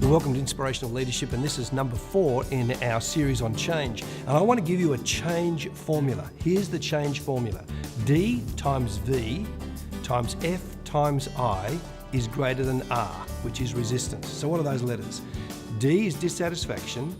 Welcome to Inspirational Leadership, and this is number 4 in our series on change. And I want to give you a change formula. Here's the change formula. D times V times F times I is greater than R, which is resistance. So what are those letters? D is dissatisfaction,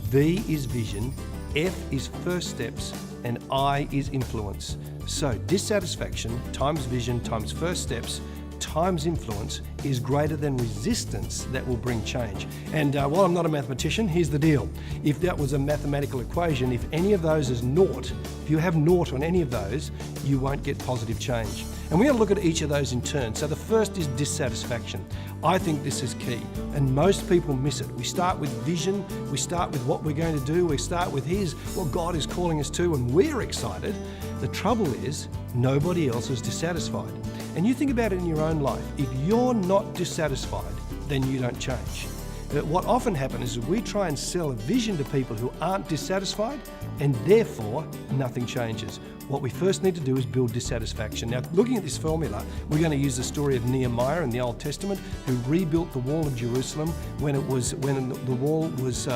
V is vision, F is first steps, and I is influence. So dissatisfaction times vision times first steps times influence is greater than resistance that will bring change. And while I'm not a mathematician, here's the deal. If that was a mathematical equation, if any of those is naught, if you have naught on any of those, you won't get positive change. And we're going to look at each of those in turn. So the first is dissatisfaction. I think this is key, and most people miss it. We start with vision, we start with what we're going to do, we start with here's what God is calling us to, and we're excited. The trouble is, nobody else is dissatisfied. And you think about it in your own life. If you're not dissatisfied, then you don't change. But what often happens is we try and sell a vision to people who aren't dissatisfied, and therefore nothing changes. What we first need to do is build dissatisfaction. Now, looking at this formula, we're going to use the story of Nehemiah in the Old Testament, who rebuilt the wall of Jerusalem when the wall was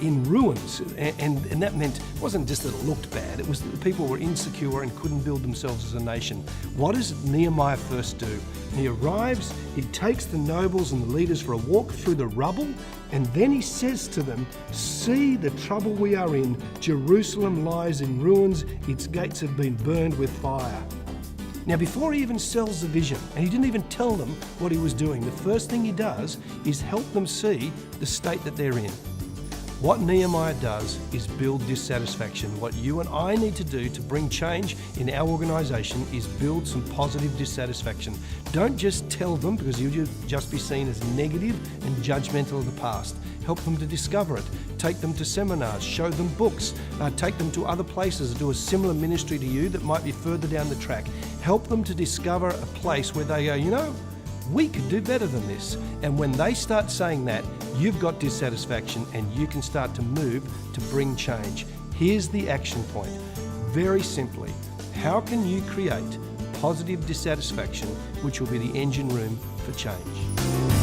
in ruins, and that meant it wasn't just that it looked bad. It was that the people were insecure and couldn't build themselves as a nation. What does Nehemiah first do? He arrives, he takes the nobles and the leaders for a walk through the rubble, and then he says to them, "See the trouble we are in. Jerusalem lies in ruins. Its gates have been burned with fire." Now, before he even sells the vision, and he didn't even tell them what he was doing, the first thing he does is help them see the state that they're in. What Nehemiah does is build dissatisfaction. What you and I need to do to bring change in our organisation is build some positive dissatisfaction. Don't just tell them, because you'll just be seen as negative and judgmental of the past. Help them to discover it. Take them to seminars, show them books, take them to other places that do a similar ministry to you that might be further down the track. Help them to discover a place where they go, you know, we could do better than this. And when they start saying that, you've got dissatisfaction and you can start to move to bring change. Here's the action point. Very simply, how can you create positive dissatisfaction, which will be the engine room for change?